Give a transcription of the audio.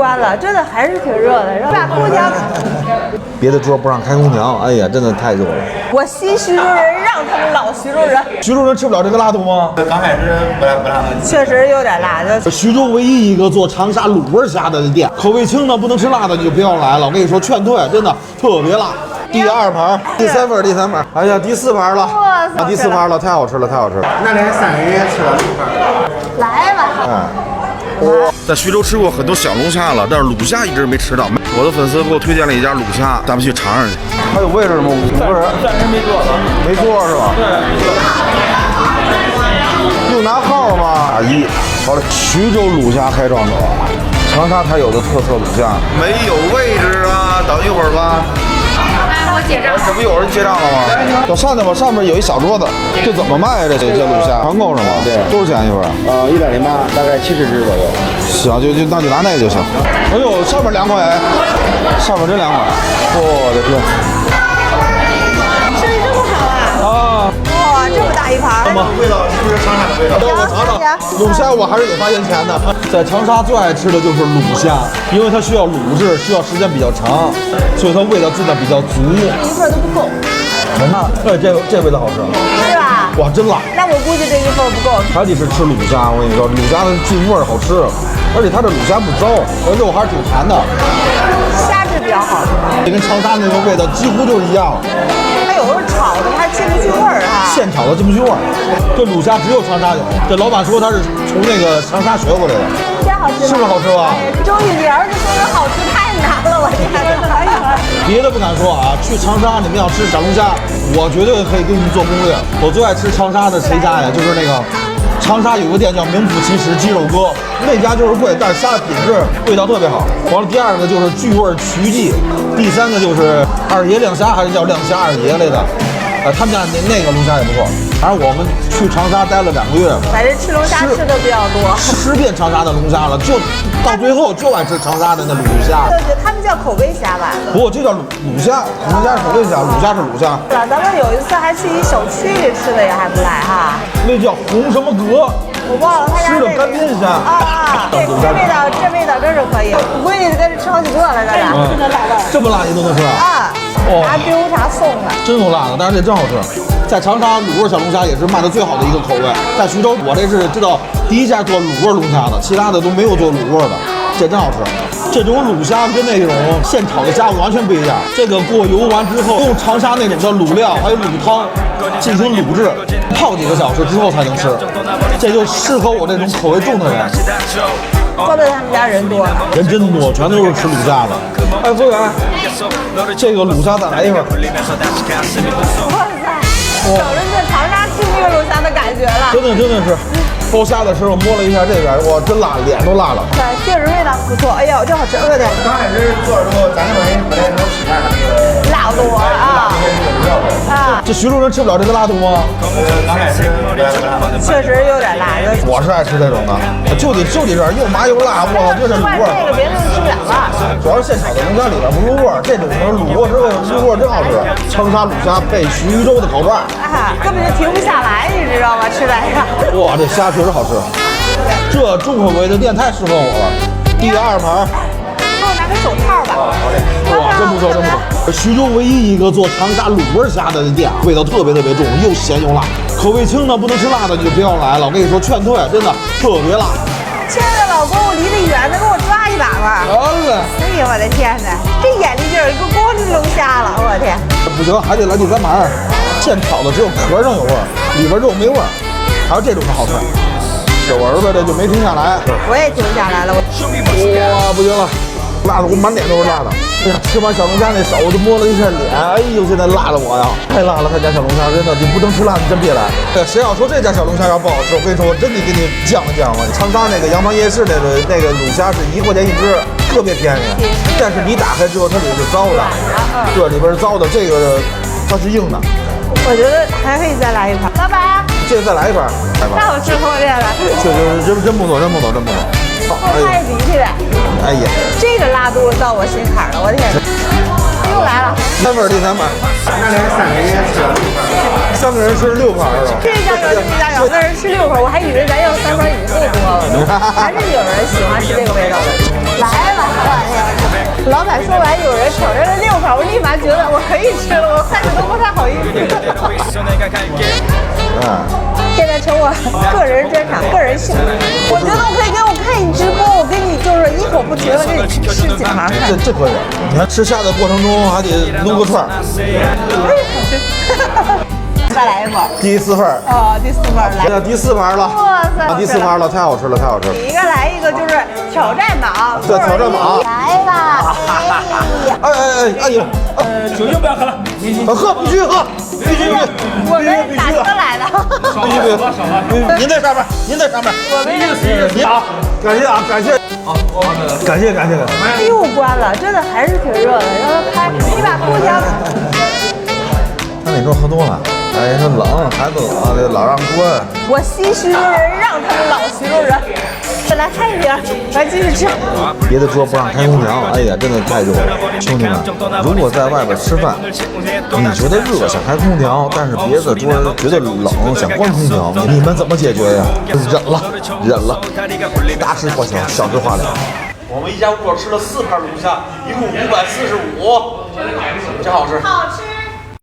关了，真的还是挺热的。然后把空调，别的桌不让开空调，哎呀，真的太热了。我吸徐州人，让他们老徐州人。徐州人吃不了这个辣度吗？刚开始不辣，确实有点辣的。徐州唯一一个做长沙卤味虾的店，口味轻的不能吃辣的你就不要来了。我跟你说，劝退，真的特别辣。第二盘，第三份，哎呀，第四盘了，啊，第四盘了，太好吃了，太好吃了。那连3个月吃了6盘。来吧。哎。在徐州吃过很多小龙虾了，但是卤虾一直没吃到。我的粉丝给我推荐了一家卤虾，咱们去尝尝去。还有位置吗？5个人，暂时没坐，没坐是吧？对。用拿号吗？阿姨，好嘞。徐州卤虾开创者，长沙才有的特色卤虾。没有位置啊，等一会儿吧。我结账。这不有人结账了吗？到上头吧，上面有一小桌子。这怎么卖呀？这卤虾团购是吗？对，多少钱一份？108，大概70只左右。行，那就拿那个就行。哎呦，上面2块，上面真2块。我的天！生意这么好啊！啊！哇，这么大一盘。味道是不是长沙的味道？我尝尝卤虾，我还是有发言权的。在长沙最爱吃的就是卤虾，因为它需要卤制，需要时间比较长，所以它味道真的比较足。一份都不够。哎，这味道好吃，是吧？哇，真辣。那我估计这一份不够。还得是吃卤虾，我跟你说，卤虾的进味儿好吃，而且它这卤虾不糟，肉还是挺弹的。虾质比较好，是吗？这跟长沙那个味道几乎就是一样。它有时候炒的它进不去味儿哈。现炒的进不去味儿，这卤虾只有长沙有。这老板说他是从那个长沙学过来的。真好吃，是不是好吃吧？终于你儿子说的好吃太难了，我天哪！别的不敢说啊，去长沙你们要吃小龙虾，我绝对可以给你们做攻略。我最爱吃长沙的谁家呀？就是那个长沙有个店叫名副其实鸡肉哥，那家就是贵，但是虾的品质味道特别好。完了，第二个就是巨味曲记，第三个就是二爷亮虾，还是叫亮虾二爷来的。他们家那个龙虾也不错。反正我们去长沙待了2个月，反正吃龙虾吃的比较多，吃遍长沙的龙虾了，就到最后就爱吃长沙的那卤虾。对，他们叫口味虾吧？不，这叫卤虾，龙虾是口味虾，卤虾是卤虾。咱们有一次还去一小区里吃的也还不赖哈。那叫红什么阁？我忘了他家吃的干煸虾。对，这味道真是可以。我闺女在这吃好几个了，这俩真的辣的。这么辣你都能吃啊？啥丢啥送的，真够辣的，但是这真好吃。在长沙卤味小龙虾也是卖的最好的一个口味。在徐州，我这是知道第一家做卤味龙虾的，其他的都没有做卤味的，这真好吃。这种卤虾跟那种现炒的虾完全不一样。这个过油完之后，用长沙那种的卤料还有卤汤进行卤制，泡几个小时之后才能吃。这就适合我这种口味重的人。怪不得他们家人多，人真多，全都是吃卤虾的。哎，服务员，这个卤虾再来一份。哇塞，找着在长沙吃那个龙虾的感觉了。真的是，剥虾的时候摸了一下这边，哇，真辣，脸都辣了。对，确实味道不错。哎呀，这好吃，我的。刚开始做的时候，咱这边人不太能吃下那个辣度啊。这徐州人吃不了这个辣度吗？刚开始确实有点辣的。我是爱吃这种的，就得这又麻又辣，我这是卤味。这个别的都吃不了了。主要是现炒的龙虾里边不入味儿，这种卤过之后入味儿真好吃。长沙卤虾配徐州的烤串，根本就停不下来，你知道吗？吃来着。哇，这虾确实好吃。这重口味的店太适合我了。第二盘。给我拿个手套吧。哇，真不错，真不错。徐州唯一一个做长沙卤味虾的店，味道特别重，又咸又辣。口味轻的不能吃辣的你就不要来了。我跟你说，劝退，真的特别辣。亲爱的老公，我离得远的，给我抓一把吧。好嘞。哎呀，我的天哪，这眼力劲儿，给光吃龙虾了，我的天。不行，还得来第三盘。现炒的只有壳上有味儿，里边肉没味儿。还有这种的好吃。这我儿子这就没停下来。我也停下来了。哇，不行了，辣的我满脸都是辣的。哎呀，吃完小龙虾那手我就摸了一下脸，哎呦，现在辣了我呀，太辣了！他家小龙虾真的，你不能吃辣，你真别来。谁要说这家小龙虾要不好吃，我跟你说，我真得给你降一降。长沙那个羊坊夜市那个卤虾是1块钱1只，特别便宜。但是你打开之后，它里是糟的，对，里边是糟的，这个它是硬的。我觉得还可以再来一盘。老板，这个再来一盘，太好吃了，这个。确实真不错，真不错，真不错。我拍比去呗。哎呀，这个辣度到我心坎了，我的天！又来了。第三盘。那连3个月吃了6盘，3个人吃6盘是吧？这家有，这家有，那人吃6盘，我还以为咱要3盘已经够多了。还是有人喜欢吃这个味道的。来吧。才说完有人挑战了6盘，我立马觉得我可以吃了，我看着都不太好意思。现在成我个人专场，个人秀。我觉得我可以给我看你直播，我跟你就是一口不停的给你吃几盘看。这可以，你看吃虾的过程中还得弄个串。哎，好吃。再来一盘。第4份。哦，第4盘来。第4盘了。哇塞！第4盘了，太好吃了，太好吃了。第一个来一个就是挑战榜。对，挑战榜。来吧。哎呦！酒就不要喝了，喝必须喝，必须我们打车来的。必须。您在上面，您在上面。我们您好，感谢啊，感谢。好，感谢。又关了，真的还是挺热的，让它开。你把空调。那你说喝多了，哎，说冷，孩子冷，老让关。我吸徐州人，让他们老徐州人。再来开一瓶，来继续吃。别的桌不让开空调，哎呀，真的太热了。兄弟们，如果在外边吃饭，你觉得热想开空调，但是别的桌觉得冷想关空调，你们怎么解决呀？忍了。大事化小，小事化了。我们一家5口吃了4盘龙虾，一共545，真好吃。好吃。